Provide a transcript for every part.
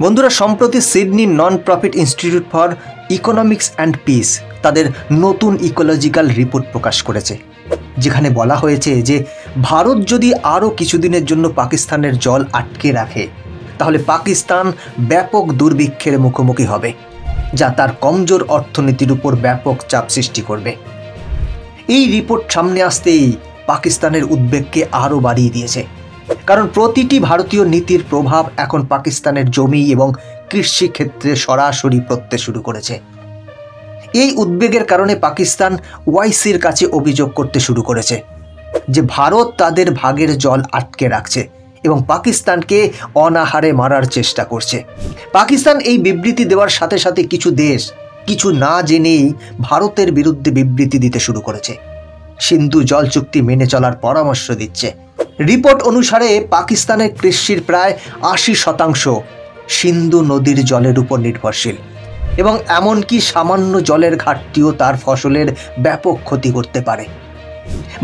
বন্ধুরা, সম্প্রতি Sydney non profit institute for economics and piece তাদের নতুন ইকোলজিক্যাল রিপোর্ট প্রকাশ করেছে, যেখানে বলা হয়েছে যে ভারত যদি আরও কিছুদিনের জন্য পাকিস্তানের জল আটকে রাখে তাহলে পাকিস্তান ব্যাপক দুর্ভিক্ষের মুখোমুখি হবে, যা তার কমজোর অর্থনীতির উপর ব্যাপক চাপ সৃষ্টি করবে। এই রিপোর্ট সামনে আসতেই পাকিস্তানের উদ্বেগকে আরও বাড়িয়ে দিয়েছে, কারণ প্রতিটি ভারতীয় নীতির প্রভাব এখন পাকিস্তানের জমি এবং কৃষি ক্ষেত্রে সরাসরি পড়তে শুরু করেছে। এই উদ্বেগের কারণে পাকিস্তান ওআইসির কাছে অভিযোগ করতে শুরু করেছে যে ভারত তাদের ভাগের জল আটকে রাখছে এবং পাকিস্তানকে অনাহারে মারার চেষ্টা করছে। পাকিস্তান এই বিবৃতি দেওয়ার সাথে সাথে কিছু দেশ কিছু না জেনেই ভারতের বিরুদ্ধে বিবৃতি দিতে শুরু করেছে, সিন্ধু জল চুক্তি মেনে চলার পরামর্শ দিচ্ছে। রিপোর্ট অনুসারে পাকিস্তানের কৃষির প্রায় ৮০% সিন্ধু নদীর জলের উপর নির্ভরশীল এবং এমনকি সামান্য জলের ঘাটতিও তার ফসলের ব্যাপক ক্ষতি করতে পারে।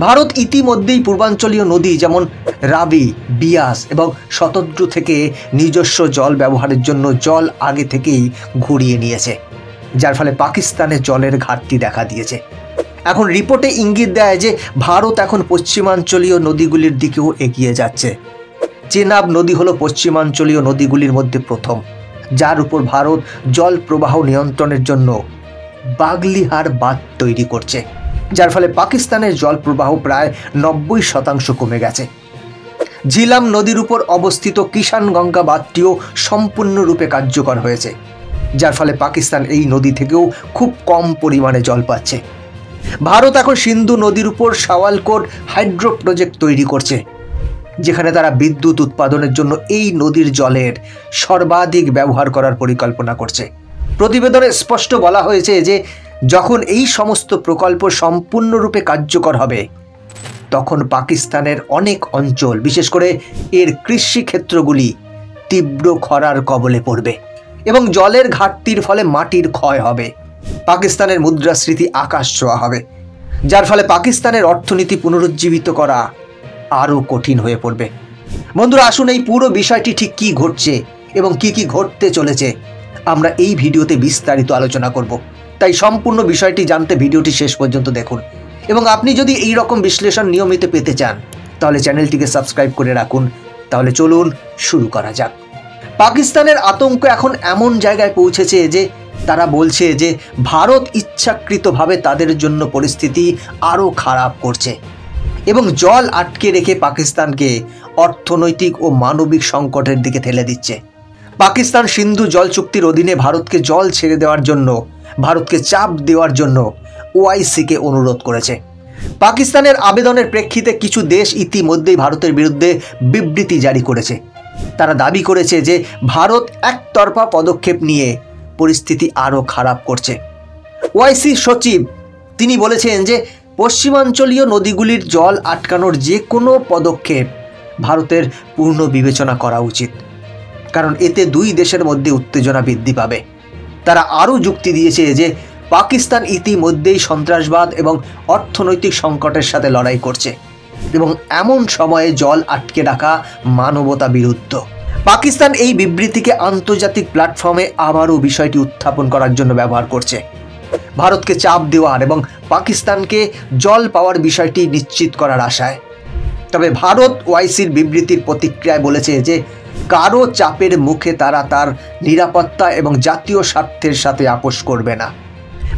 ভারত ইতিমধ্যেই পূর্বাঞ্চলীয় নদী যেমন রাবি, বিয়াস এবং শতদ্রু থেকে নিজস্ব জল ব্যবহারের জন্য জল আগে থেকেই ঘুরিয়ে নিয়েছে, যার ফলে পাকিস্তানে জলের ঘাটতি দেখা দিয়েছে। এখন রিপোর্টে ইঙ্গিত দেয় যে ভারত এখন পশ্চিমাঞ্চলীয় নদীগুলির দিকেও এগিয়ে যাচ্ছে। চেনাব নদী হলো পশ্চিমাঞ্চলীয় নদীগুলির মধ্যে প্রথম, যার উপর ভারত জল প্রবাহ নিয়ন্ত্রণের জন্য বাগলিহার বাঁধ তৈরি করছে, যার ফলে পাকিস্তানের জল প্রবাহ প্রায় ৯০% কমে গেছে। ঝিলাম নদীর উপর অবস্থিত কিষানগঙ্গা বাঁধটিও সম্পূর্ণরূপে কার্যকর হয়েছে, যার ফলে পাকিস্তান এই নদী থেকেও খুব কম পরিমাণে জল পাচ্ছে। ভারত এখন সিন্ধু নদীর উপর সাওয়ালকোট হাইড্রো প্রজেক্ট তৈরি করছে, যেখানে তারা বিদ্যুৎ উৎপাদনের জন্য এই নদীর জলের সর্বাধিক ব্যবহার করার পরিকল্পনা করছে। প্রতিবেদনে স্পষ্ট বলা হয়েছে যে যখন এই সমস্ত প্রকল্প সম্পূর্ণরূপে কার্যকর হবে তখন পাকিস্তানের অনেক অঞ্চল, বিশেষ করে এর কৃষি ক্ষেত্রগুলি তীব্র খরার কবলে পড়বে এবং জলের ঘাটতির ফলে মাটির ক্ষয় হবে। পাকিস্তানের মুদ্রাস্ফীতি আকাশ ছোঁয়া হবে, যার ফলে পাকিস্তানের অর্থনীতি পুনরুজ্জীবিত করা আরও কঠিন হয়ে পড়বে। বন্ধুরা, আসুন এই পুরো বিষয়টি ঠিক কী ঘটছে এবং কি কি ঘটতে চলেছে আমরা এই ভিডিওতে বিস্তারিত আলোচনা করব। তাই সম্পূর্ণ বিষয়টি জানতে ভিডিওটি শেষ পর্যন্ত দেখুন এবং আপনি যদি এই রকম বিশ্লেষণ নিয়মিত পেতে চান তাহলে চ্যানেলটিকে সাবস্ক্রাইব করে রাখুন। তাহলে চলুন শুরু করা যাক। পাকিস্তানের আতঙ্ক এখন এমন জায়গায় পৌঁছেছে যে তারা বলছে যে ভারত ইচ্ছাকৃতভাবে তাদের জন্য পরিস্থিতি আরও খারাপ করছে এবং জল আটকে রেখে পাকিস্তানকে অর্থনৈতিক ও মানবিক সংকটের দিকে ঠেলে দিচ্ছে। পাকিস্তান সিন্ধু জল চুক্তির অধীনে ভারতকে জল ছেড়ে দেওয়ার জন্য, ভারতকে চাপ দেওয়ার জন্য ওআইসিকে অনুরোধ করেছে। পাকিস্তানের আবেদনের প্রেক্ষিতে কিছু দেশ ইতিমধ্যেই ভারতের বিরুদ্ধে বিবৃতি জারি করেছে। তারা দাবি করেছে যে ভারত একতরফা পদক্ষেপ নিয়ে পরিস্থিতি আরও খারাপ করছে। ওআইসি সচিব তিনি বলেছেন যে পশ্চিমাঞ্চলীয় নদীগুলির জল আটকানোর যে কোনো পদক্ষেপ ভারতের পূর্ণ বিবেচনা করা উচিত, কারণ এতে দুই দেশের মধ্যে উত্তেজনা বৃদ্ধি পাবে। তারা আরও যুক্তি দিয়েছে যে পাকিস্তান ইতিমধ্যেই সন্ত্রাসবাদ এবং অর্থনৈতিক সংকটের সাথে লড়াই করছে এবং এমন সময়ে জল আটকে রাখা মানবতা বিরুদ্ধ। পাকিস্তান এই বিবৃতিকে আন্তর্জাতিক প্ল্যাটফর্মে আবারও বিষয়টি উত্থাপন করার জন্য ব্যবহার করছে, ভারতকে চাপ দেওয়ার এবং পাকিস্তানকে জল পাওয়ার বিষয়টি নিশ্চিত করার আশায়। তবে ভারত ওআইসির বিবৃতির প্রতিক্রিয়ায় বলেছে যে কারো চাপের মুখে তারা তার নিরাপত্তা এবং জাতীয় স্বার্থের সাথে আপোস করবে না।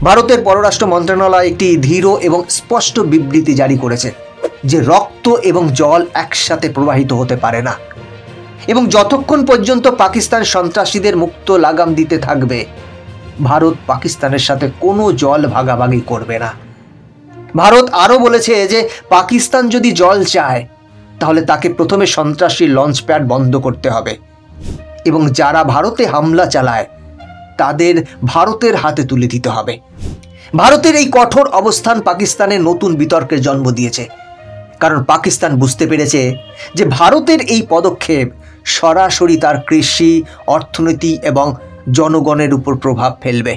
ভারতের পররাষ্ট্র মন্ত্রণালয় একটি দৃঢ় এবং স্পষ্ট বিবৃতি জারি করেছে যে রক্ত এবং জল একসাথে প্রবাহিত হতে পারে না এবং যতক্ষণ পর্যন্ত পাকিস্তান সন্ত্রাসীদের মুক্ত লাগাম দিতে থাকবে ভারত পাকিস্তানের সাথে কোনো জল ভাগাভাগি করবে না। ভারত আরও বলেছে যে পাকিস্তান যদি জল চায় তাহলে তাকে প্রথমে সন্ত্রাসী লঞ্চ প্যাড বন্ধ করতে হবে এবং যারা ভারতে হামলা চালায় তাদের ভারতের হাতে তুলে দিতে হবে। ভারতের এই কঠোর অবস্থান পাকিস্তানের নতুন বিতর্কের জন্ম দিয়েছে, কারণ পাকিস্তান বুঝতে পেরেছে যে ভারতের এই পদক্ষেপ সরাসরি তার কৃষি, অর্থনীতি এবং জনগণের উপর প্রভাব ফেলবে।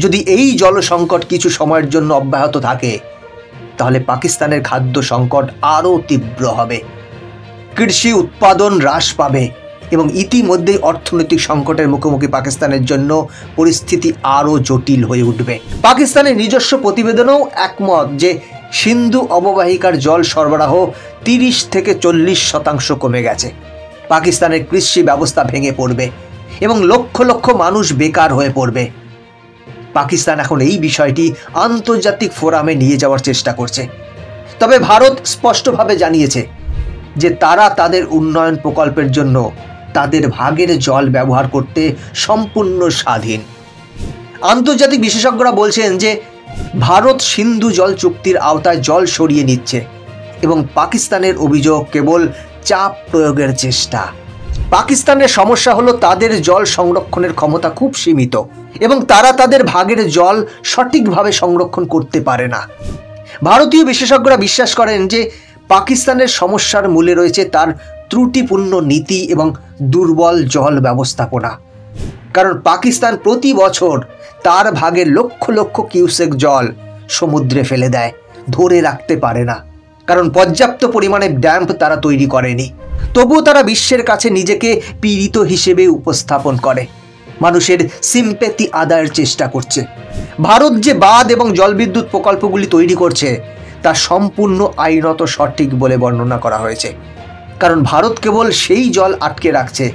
যদি এই জল সংকট কিছু সময়ের জন্য অব্যাহত থাকে তাহলে পাকিস্তানের খাদ্য সংকট আরও তীব্র হবে, কৃষি উৎপাদন হ্রাস পাবে এবং ইতিমধ্যেই অর্থনৈতিক সংকটের মুখোমুখি পাকিস্তানের জন্য পরিস্থিতি আরও জটিল হয়ে উঠবে। পাকিস্তানের নিজস্ব প্রতিবেদনেও একমত যে সিন্ধু অববাহিকার জল সরবরাহ 30 থেকে 40% কমে গেছে। পাকিস্তানের কৃষি ব্যবস্থা ভেঙে পড়বে এবং লক্ষ লক্ষ মানুষ বেকার হয়ে পড়বে। পাকিস্তান এখন এই বিষয়টি আন্তর্জাতিক ফোরামে নিয়ে যাওয়ার চেষ্টা করছে। তবে ভারত স্পষ্টভাবে জানিয়েছে যে তারা তাদের উন্নয়ন প্রকল্পের জন্য তাদের ভাগের জল ব্যবহার করতে সম্পূর্ণ স্বাধীন। আন্তর্জাতিক বিশেষজ্ঞরা বলছেন যে ভারত সিন্ধু জল চুক্তির আওতায় জল সরিয়ে নিচ্ছে এবং পাকিস্তানের অভিযোগ কেবল চাপ প্রয়োগের চেষ্টা। পাকিস্তানের সমস্যা হলো তাদের জল সংরক্ষণের ক্ষমতা খুব সীমিত এবং তারা তাদের ভাগের জল সঠিকভাবে সংরক্ষণ করতে পারে না। ভারতীয় বিশেষজ্ঞরা বিশ্বাস করেন যে পাকিস্তানের সমস্যার মূলে রয়েছে তার ত্রুটিপূর্ণ নীতি এবং দুর্বল জল ব্যবস্থাপনা। কারণ পাকিস্তান প্রতি বছর তার ভাগের লক্ষ লক্ষ কিউসেক জল সমুদ্রে ফেলে দেয়, ধরে রাখতে পারে না, কারণ পর্যাপ্ত পরিমাণে ড্যাম তারা তৈরি করেনি। তবুও তারা বিশ্বের কাছে নিজেকে পীড়িত হিসেবে উপস্থাপন করে, মানুষের সিম্প্যাথি আদায়ের চেষ্টা করছে। ভারত যে বাঁধ এবং জলবিদ্যুৎ প্রকল্পগুলি তৈরি করছে তা সম্পূর্ণ আইনত সঠিক বলে বর্ণনা করা হয়েছে, কারণ ভারত কেবল সেই জল আটকে রাখছে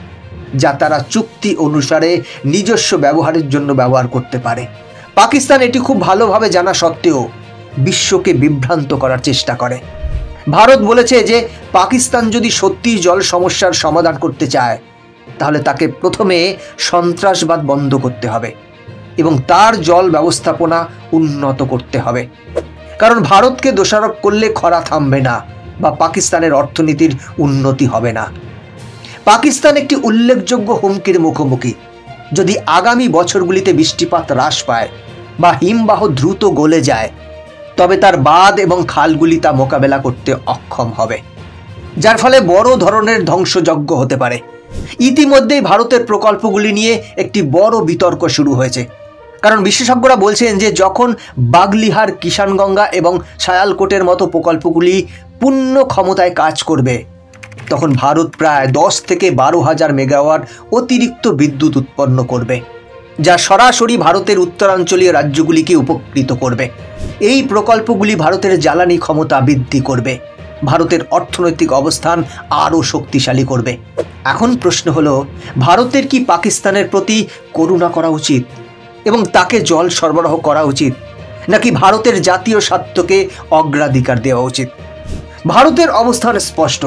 যা তারা চুক্তি অনুসারে নিজস্ব ব্যবহারের জন্য ব্যবহার করতে পারে। পাকিস্তান এটি খুব ভালোভাবে জানা সত্ত্বেও বিশ্বকে বিভ্রান্ত করার চেষ্টা করে। ভারত বলেছে যে পাকিস্তান যদি সত্যিই জল সমস্যার সমাধান করতে চায় তাহলে তাকে প্রথমে সন্ত্রাসবাদ বন্ধ করতে হবে এবং তার জল ব্যবস্থাপনা উন্নত করতে হবে। কারণ ভারতকে দোষারোপ করলে খরা থামবে না বা পাকিস্তানের অর্থনীতির উন্নতি হবে না। পাকিস্তান একটি উল্লেখযোগ্য হুমকির মুখোমুখি। যদি আগামী বছরগুলিতে বৃষ্টিপাত হ্রাস পায় বা হিমবাহ দ্রুত গলে যায় তবে তার বাঁধ এবং খালগুলি তা মোকাবেলা করতে অক্ষম হবে, যার ফলে বড় ধরনের ধ্বংসযজ্ঞ হতে পারে। ইতিমধ্যেই ভারতের প্রকল্পগুলি নিয়ে একটি বড় বিতর্ক শুরু হয়েছে, কারণ বিশেষজ্ঞরা বলছেন যে যখন বাগলিহার, কিষানগঙ্গা এবং ছায়ালকোটের মতো প্রকল্পগুলি পূর্ণ ক্ষমতায় কাজ করবে তখন ভারত প্রায় 10 থেকে 12,000 মেগাওয়াট অতিরিক্ত বিদ্যুৎ উৎপন্ন করবে, যা সরাসরি ভারতের উত্তরাঞ্চলীয় রাজ্যগুলিকে উপকৃত করবে। এই প্রকল্পগুলি ভারতের জ্বালানি ক্ষমতা বৃদ্ধি করবে, ভারতের অর্থনৈতিক অবস্থান আরও শক্তিশালী করবে। এখন প্রশ্ন হলো, ভারতের কি পাকিস্তানের প্রতি করুণা করা উচিত এবং তাকে জল সরবরাহ করা উচিত, নাকি ভারতের জাতীয় স্বার্থকে অগ্রাধিকার দেওয়া উচিত? ভারতের অবস্থান স্পষ্ট,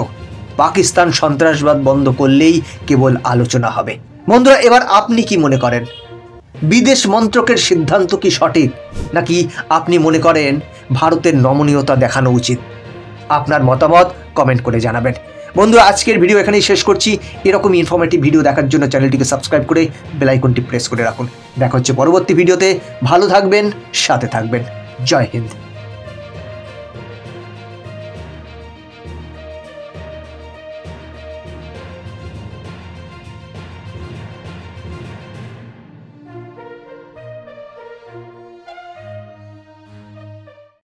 পাকিস্তান সন্ত্রাসবাদ বন্ধ করলেই কেবল আলোচনা হবে। বন্ধুরা, এবার আপনি কি মনে করেন? বিদেশ মন্ত্রকের সিদ্ধান্ত কি সঠিক, নাকি আপনি মনে করেন ভারতের নমনীয়তা দেখানো উচিত? আপনার মতামত কমেন্ট করে জানাবেন। বন্ধুরা, আজকের ভিডিও এখানেই শেষ করছি। এরকম ইনফরমেটিভ ভিডিও দেখার জন্য চ্যানেলটিকে সাবস্ক্রাইব করে বেল আইকনটি প্রেস করে রাখুন। দেখা হচ্ছে পরবর্তী ভিডিওতে। ভালো থাকবেন, সাথে থাকবেন। জয় হিন্দ।